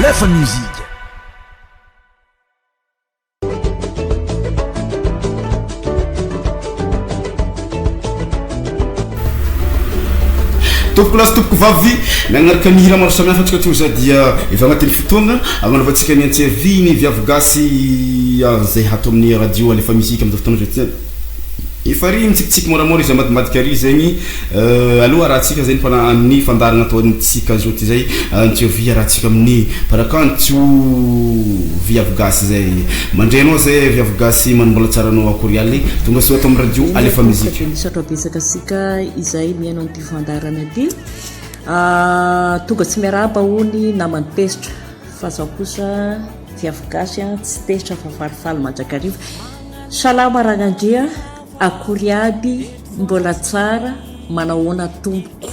alefa musique. Topoko lasy topoko vavy mianaraka mihira maro samihafa antsika toy za dia efa agnatin'ny fotoagna agnanaovantsika ny interview ny viavy gasy zay hato amin'ny radio alefa musique amin'izao fotoana zao efa ry mitsikitsiky moramora izy amadimadika ry zegny aloha rahantsika zay mpana amin'ny fandarana ataontsika zao ty zay interview rahantsika amin'ny parakanto viavy gasy zay mandray anao zay viavy gasy manambola tsara anao akory aly tonga soa ato amin'ny radio alefa musique nisatra betsakasika izay mianao ty fandarana ty tonga tsy miaraba ony namany pesitra fa zaho kosa viavy gasy tsy pesitra fa falifaly manjakariva salama ragnandria akory aby mbola tsara manahoana tomboko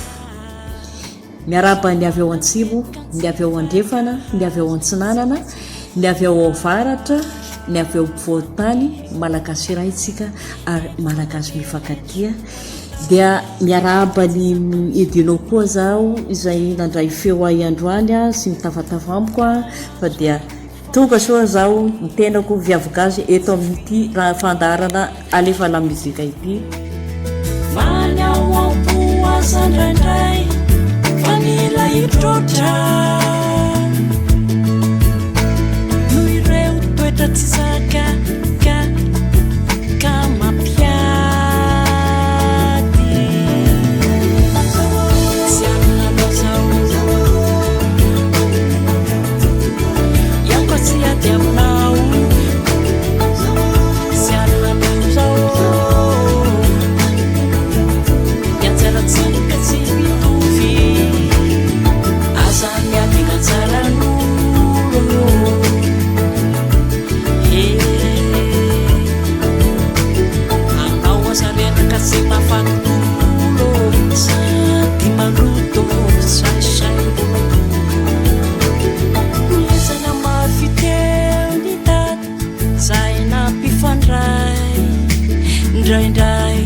miaraba ny avy ao antsimo ny avy ao andrefana ny avy ao antsinanana ny avy ao avaratra ny avy ao mpivoatany malagasy iray itsika ary malagasy mifankatia dia miaraba ny edinao koa zao izay nandray feo ahy androany sy mitafatafamoka fa dia tonga soa zao nitenako viavy gasy eto amin'ity raha fandarana alefa la muzika ity manao ampoa ndraindray fanila itrotra no ireo toetra tsy zaka ka mapiady tsy anana zao iako tsy ady aminao tsy anana zao mianjaratsika tsy mitovy aza miadina tsaran'olo anao azarenaka tsy mafanolo sady maloto saisai lezana mafiteo ny tata zay nampifandray ndraindray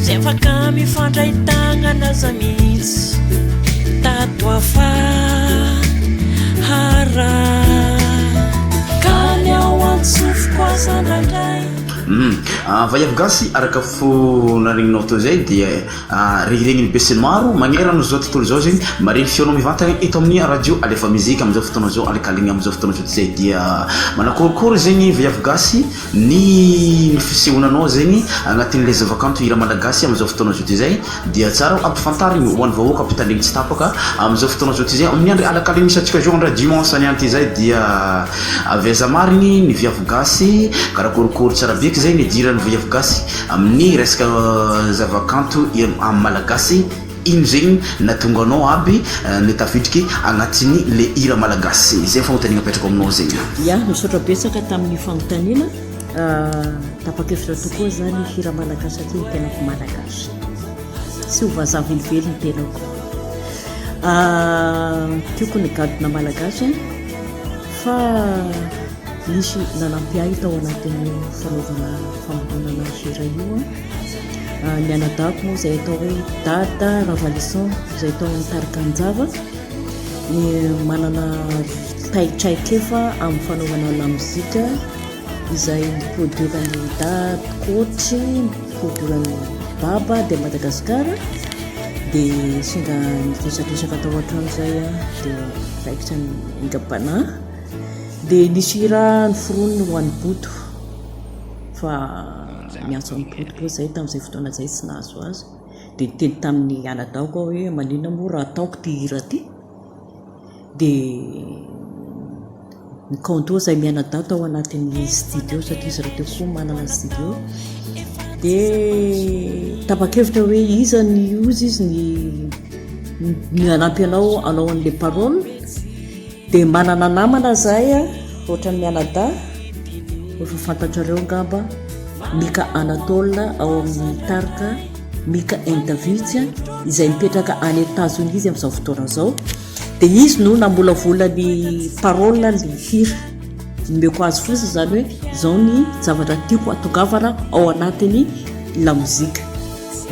zay afaka mifandray tagnana za mihitsy tato afa hara kany ao antsofoko aza ndraindray viavy gasy araka fo narigninao teo zay dia regniregniny besiny maro magnerano zao tontolo zao zegny mareny feonao mivantana eto amin'ny radio alefa musique amizao fotoana zao alekaligny amizao fotoana zao ty zay dia manakôrikôry zegny viavy gasy ny fisehonanao zegny agnatin'le zavakanto hira malagasy amizao fotoana zao ty zay dia tsara ampifantarigny ho an'ny vahoaka ampitaligny tsy tapaka amizao fotoana zao ty zay amin'ny andro alakaligny misy atsika zao andra dimanche any ty zay dia aveza marigny ny viavy gasy karakôrikôry tsara beky zay ny dirany viavy gasy amin'ny resaka zavakanto amin'ny malagasy ino zegny natonga anao aby netafitriky agnatin'ny le hira malagasy zay fagnontaniana apetrako aminao zegny ya misaotra betsaka tamin'ny fagnontaniana tapa-kevitra tokoa zany hira malagasy aty ny tenako malagasy tsy ho vazaha velively ny tenako tiako ny gadona malagasy fa misy nanampiahy tao anatin'ny fanaovana famoronana hira io ny anadako moa zay atao hoe dada ravalisson zay atao mitarika anjava ny manana taitraikefa amin'ny fanaovana la muzika izay produirany dad coach produirany baba de Madagasikara dia singa nitresatresaka tao atrano zay dia raikitra ny ingabana dia nisy hira ny foroniny ho an'ny boto fa miantso amin'ny boto koa zay tamin'izay fotoana zay tsy nahazo azy dia niteny tamin'ny anadaoko aho hoe manina moa raha ataoko ty hira ty dia nikanto zay mianadao tao anatin'ny studio satria izy raha teo koa manana studio dia tapa-kevitra hoe iza ny ozy izy ny anampy anao an'le parole dia manana namana zay ohatra ny mianada efa fantatrareo ngamba Mika Anatole ao amin'ny tarika Mika Intervitsia izay mipetraka any États-Unis izy amin'izao fotoana zao dia izy no nambolavola ny parole ny hira nomeko azy fotsiny zany hoe zao ny zavatra tiako atongavana ao anatin'ny la muzika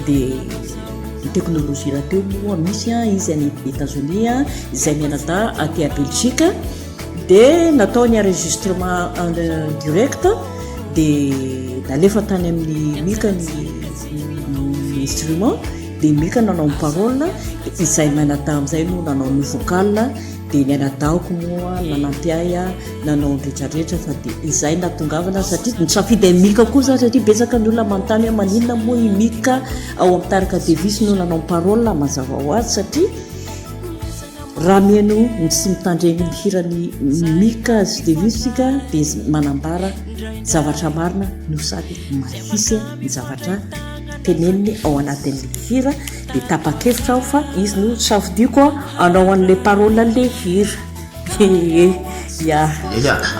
dia ny teknôlôjia raha teo moa misy izy any États-Unis izay mianata aty a Belgique dia natao ny enregistrement en direct dia nalefa tany amin'ny mika ny instrument dia mika nanao ny parole izay manata amin'izay no nanao ny vocal dia ny anadaoko moa nanampy nanao nydretrarehetra fa dia izay natongavana satria nisafidy mika koa za satria betsaka ny olona manontany hoe maninona moa i mika ao amin'ny tarika devis no nanao ny parole mazava ho azy satria raha mihaino ny tsy mitandregny mihirany mika sy devisika dia manambara zavatra marina no sady mahisy ny zavatra teneniny ao anatin'le hira dia tapa-kevitra aho fa izy no safidiko anao an'le parole an'le hira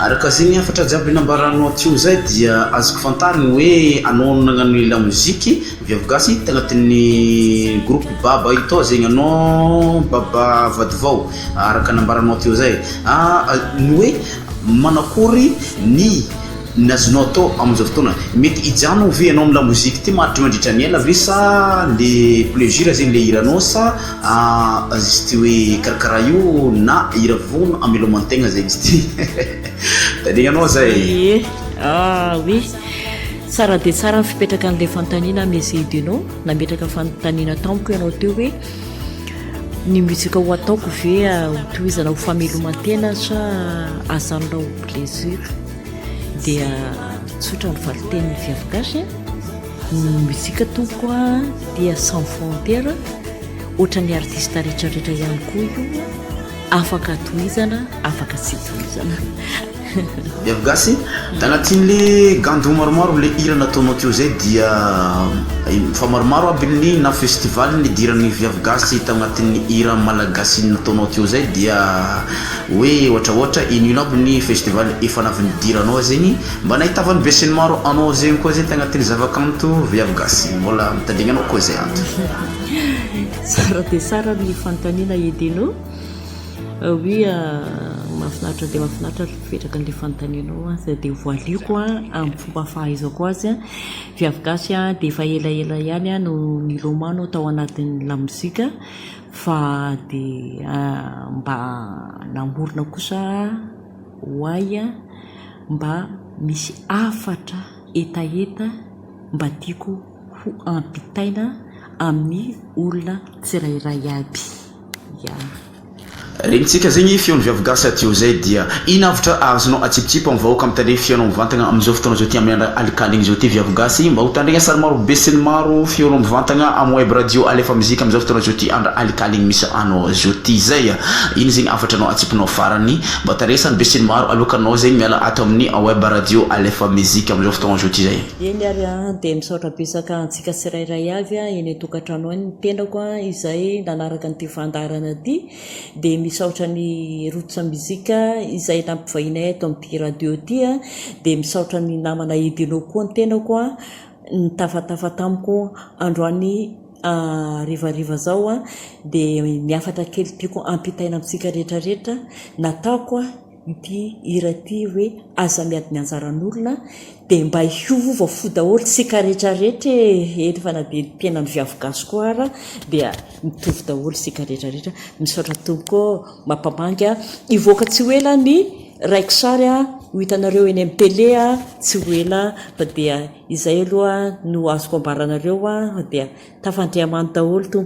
araka zegny afatra jiaby nambaranao tio zay dia azoko fantariny hoe anao nagnano la mozika viavy-gasy tagnatin'ny groupe baba ito zegny anao baba vadivao araka nambaranao tio zay ny hoe manakory ny nazonao atao amin'izao fotoana mety ijano ve anao amin'ny la mozika ty mahatry mandritra ny ela ve sa le plaisir zegny le hiranao sa izy ty hoe karakaraha io na hira vono amelomantegna zegny izy ty tadegna zay oui tsara dia tsara ny fipetraka an'le fanontaniana mesedinao nametraka fanontaniana tamiko ianao teo hoe ny muzika ho ataoko ve hotohizana ho famelomantena sa azanonao ho plaisir dia tsotra ny valiten'ny viavy-gasy ny muzika tompoko dia sans frontière ohatra ny artiste rehetrarehetra ihany koa io afaka tohizana afaka tsy tohizana viavy-gasy tagnatin'le gando maromaro le hira nataonao teo zay dia fa maromaro aby ny na festival ny diran'ny viavy-gasy tagnatin'ny hira malagasy nataonao teo zay dia hoe ohatraohatra ino aby ny festival efa navy nidiranao zegny mba nahitavany besiny maro anao zegny koa zay tagnatin'ny zavakanto viavy-gasy mbola mitandregna anao koa zay anto tsara dia tsara ny fanontaniana edinao oui mahafinaritra dia mahafinaritra fipetraka an'le fanontanianao dia voaliko amin'ny fomba fahaizako azy viavy-gasy dia efa elaela ihany no nilomano tao anatin'ny la mozika fa dia mba namorona kosa hoay mba misy afatra etaeta mba tiako ho ampitaina amin'ny olona tsirairay aby regnitsika zegny fiona viavy-gasy atio zay dia inavitra azonao atsipitsipa amin'ny vahoaka mitandregny fiainao mivantagna amin'izao fotoana zao ty amin'ny andro alikaligny zao ty viavy-gasy mba ho tandregna sary maro be sy ny maro fiainao mivantagna amin'ny web radio alefa muzika amin'izao fotoana zao ty andro alikaligny misy anao zao ty zay iny zegny afatranao atsipinao farany mba tandregna be sy ny maro alokanao zegny miala ato amin'ny web radio alefa muzika amin'izao fotoana zao ty zay eny ary dia misaotra besaka antsika tsirairay avy eny tokantrano any tendako izay nanaraka nyty fandarana ty dia misaotra ny rototra muzika izay nampivahinay ato amin'ity radio ty dia misaotra ny namana edinao koa ny tenako ny tafatafa tamiko androany rivariva zao dia miafatra kely tiako ampitaina amintsika rehetrarehetra nataoko ity hira ty hoe aza miady ny anjaran'olona dia mba hiovova fo daholo tsika rehetrarehetra efa na dia mpiaina ny viavy-gasy koa ara dia mitovy daholo tsika rehetrarehetra misaotra tompoko mampamanga hivoaka tsy ho ela ny raiky sary ho hitanareo eny amin'ny télé tsy ho ela fa dia izay aloha no azoko ambaranareo fa dia tafandriamany daholo tompo